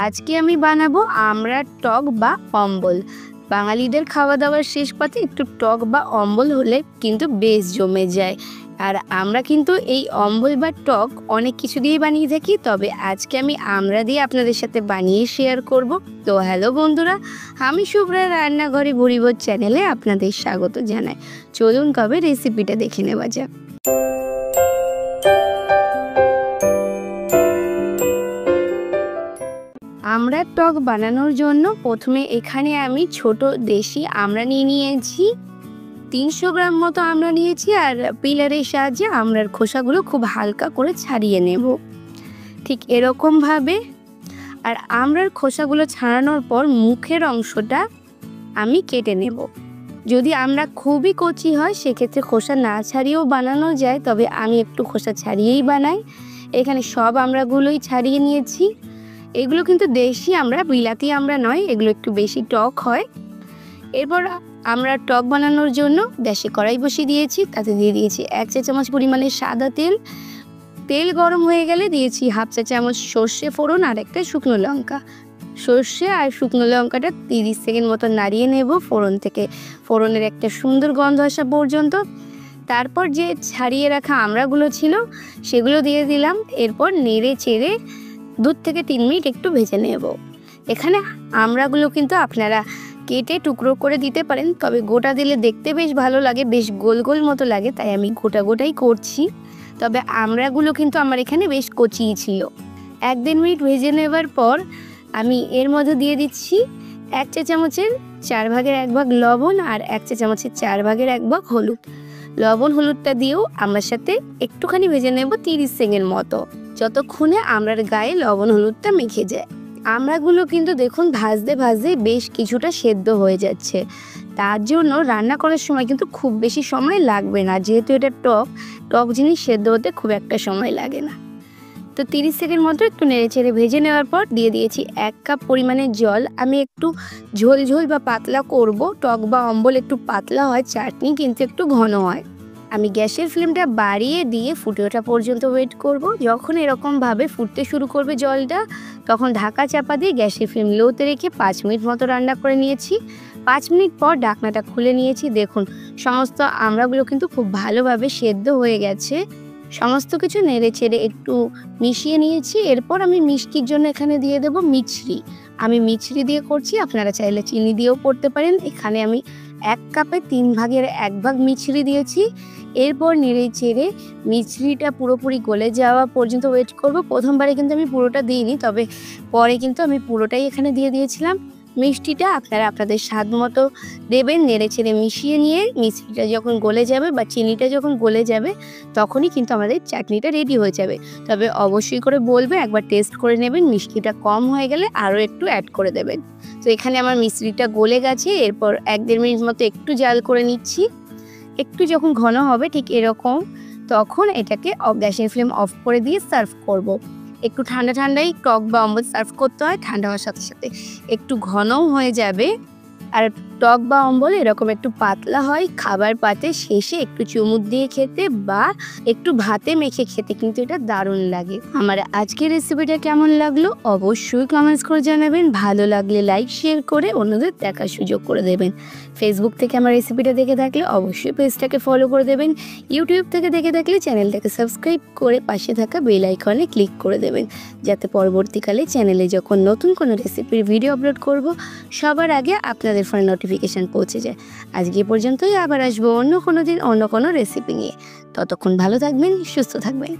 আজকে আমি বানাবো আমরার টক বা অম্বল। বাঙালিদের খাওয়া দাওয়ার শেষ পাতে একটু টক বা অম্বল হলে কিন্তু বেশ জমে যায়। আর আমরা কিন্তু এই অম্বল বা টক অনেক কিছু দিয়েই বানিয়ে থাকি, তবে আজকে আমি আমড়া দিয়ে আপনাদের সাথে বানিয়ে শেয়ার করব। তো হ্যালো বন্ধুরা, আমি শুভ্রা রান্নাঘরে ভুরিভোজ চ্যানেলে আপনাদের স্বাগত জানাই। চলুন কবে রেসিপিটা দেখে নেওয়া যাক। আমড়ার টক বানানোর জন্য প্রথমে এখানে আমি ছোট দেশি আমড়া নিয়ে নিয়েছি। 300 গ্রাম মতো আমড়া নিয়েছি, আর পিলারের সাহায্যে আমড়ার খোসাগুলো খুব হালকা করে ছাড়িয়ে নেব, ঠিক এরকমভাবে। আর আমড়ার খোসাগুলো ছাড়ানোর পর মুখের অংশটা আমি কেটে নেব। যদি আমড়া খুবই কচি হয় সেক্ষেত্রে খোসা না ছাড়িয়েও বানানো যায়, তবে আমি একটু খোসা ছাড়িয়েই বানাই। এখানে সব আমড়াগুলোই ছাড়িয়ে নিয়েছি। এগুলো কিন্তু দেশি আমড়া, বিলাতি আমড়া নয়, এগুলো একটু বেশি টক হয়। এরপর আমরা টক বানানোর জন্য গ্যাসে কড়াই বসিয়ে দিয়েছি, তাতে দিয়ে দিয়েছি 1 চা চামচ পরিমাণে সাদা তেল। তেল গরম হয়ে গেলে দিয়েছি 1/2 চা চামচ সর্ষে ফোড়ন আর একটা শুকনো লঙ্কা। সর্ষে আর শুকনো লঙ্কাটা 30 সেকেন্ড মতো নাড়িয়ে নেব ফোড়নের একটা সুন্দর গন্ধ আসা পর্যন্ত। তারপর যে ছাড়িয়ে রাখা আমড়াগুলো ছিল সেগুলো দিয়ে দিলাম। এরপর নেড়ে চেড়ে 2 থেকে 3 মিনিট একটু ভেজে নেব। এখানে আমড়াগুলো কিন্তু আপনারা কেটে টুকরো করে দিতে পারেন, তবে গোটা দিলে দেখতে বেশ ভালো লাগে, বেশ গোল গোল মতো লাগে, তাই আমি গোটাই করছি। তবে আমড়াগুলো কিন্তু আমার এখানে বেশ কচিই ছিল। 1-1.5 মিনিট ভেজে নেবার পর আমি এর মধ্যে দিয়ে দিচ্ছি 1 চা চামচের 4 ভাগের 1 ভাগ লবণ আর 1 চা চামচের 4 ভাগের 1 ভাগ হলুদ। লবণ হলুদটা দিয়েও আমার সাথে একটুখানি ভেজে নেব 30 সেকেন্ড মতো, যতক্ষণে আমড়ার গায়ে লবণ হলুদটা মেখে যায়। আমড়াগুলো কিন্তু দেখুন ভাজতে বেশ কিছুটা সেদ্ধ হয়ে যাচ্ছে। তার জন্য রান্না করার সময় কিন্তু খুব বেশি সময় লাগবে না, যেহেতু এটা টক জিনিস সেদ্ধ হতে খুব একটা সময় লাগে না। তো 30 সেকেন্ড মতো একটু নেড়ে চেড়ে ভেজে নেওয়ার পর দিয়ে দিয়েছি 1 কাপ পরিমাণে জল। আমি একটু ঝোল বা পাতলা করব। টক বা অম্বল একটু পাতলা হয়, চাটনি কিন্তু একটু ঘন হয়। আমি গ্যাসের ফ্লেমটা বাড়িয়ে দিয়ে ফুটে ওঠা পর্যন্ত ওয়েট করব। যখন এরকমভাবে ফুটতে শুরু করবে জলটা, তখন ঢাকা চাপা দিয়ে গ্যাসের ফ্লেম লোতে রেখে 5 মিনিট মতো রান্না করে নিয়েছি। 5 মিনিট পর ঢাকনাটা খুলে নিয়েছি। দেখুন সমস্ত আমড়াগুলো কিন্তু খুব ভালোভাবে সেদ্ধ হয়ে গেছে। সমস্ত কিছু নেড়ে চেড়ে একটু মিশিয়ে নিয়েছি। এরপর আমি মিষ্টির জন্য এখানে দিয়ে দেব মিছরি। আমি মিছরি দিয়ে করছি, আপনারা চাইলে চিনি দিয়েও করতে পারেন। এখানে আমি 1 কাপে 3 ভাগের 1 ভাগ মিছরি দিয়েছি। এরপর নেড়ে চেড়ে মিছরিটা পুরোপুরি গলে যাওয়া পর্যন্ত ওয়েট করব। প্রথমবারে কিন্তু আমি পুরোটা দিইনি, তবে পরে কিন্তু আমি পুরোটাই এখানে দিয়ে দিয়েছিলাম। মিষ্টিটা আপনারা আপনাদের স্বাদ মতো দেবেন। নেড়ে চেড়ে মিশিয়ে নিয়ে মিষ্টিটা যখন গলে যাবে বা চিনিটা যখন গলে যাবে, তখনই কিন্তু আমাদের চাটনিটা রেডি হয়ে যাবে। তবে অবশ্যই করে বলবে একবার টেস্ট করে নেবেন, মিষ্টিটা কম হয়ে গেলে আরও একটু অ্যাড করে দেবেন। তো এখানে আমার মিষ্টিটা গলে গেছে। এরপর 1-1.5 মিনিট মতো একটু জাল করে নিচ্ছি। একটু যখন ঘন হবে ঠিক এরকম, তখন এটাকে গ্যাসের ফ্লেম অফ করে দিয়ে সার্ভ করব। একটু ঠান্ডাই টক বা অম্বল সার্ভ করতে হয়, ঠান্ডা হওয়ার সাথে সাথে একটু ঘনও হয়ে যাবে। আর টক বা অম্বল এরকম একটু পাতলা হয়। খাবার পাতে শেষে একটু চুমুক দিয়ে খেতে বা একটু ভাতে মেখে খেতে কিন্তু এটা দারুণ লাগে। আমার আজকের রেসিপিটা কেমন লাগলো অবশ্যই কমেন্টস করে জানাবেন। ভালো লাগলে লাইক শেয়ার করে অন্যদের দেখার সুযোগ করে দেবেন। ফেসবুক থেকে আমার রেসিপিটা দেখে থাকলে অবশ্যই পেজটাকে ফলো করে দেবেন। ইউটিউব থেকে দেখে থাকলে চ্যানেলটাকে সাবস্ক্রাইব করে পাশে থাকা বেল আইকনে ক্লিক করে দেবেন, যাতে পরবর্তীকালে চ্যানেলে যখন নতুন কোনো রেসিপির ভিডিও আপলোড করব সবার আগে আপনাদের ফোনে নোটিফিকেশান পৌঁছে যায়। আজকে পর্যন্তই, আবার আসবো অন্য কোনো দিন অন্য কোনো রেসিপি নিয়ে। ততক্ষণ ভালো থাকবেন, সুস্থ থাকবেন।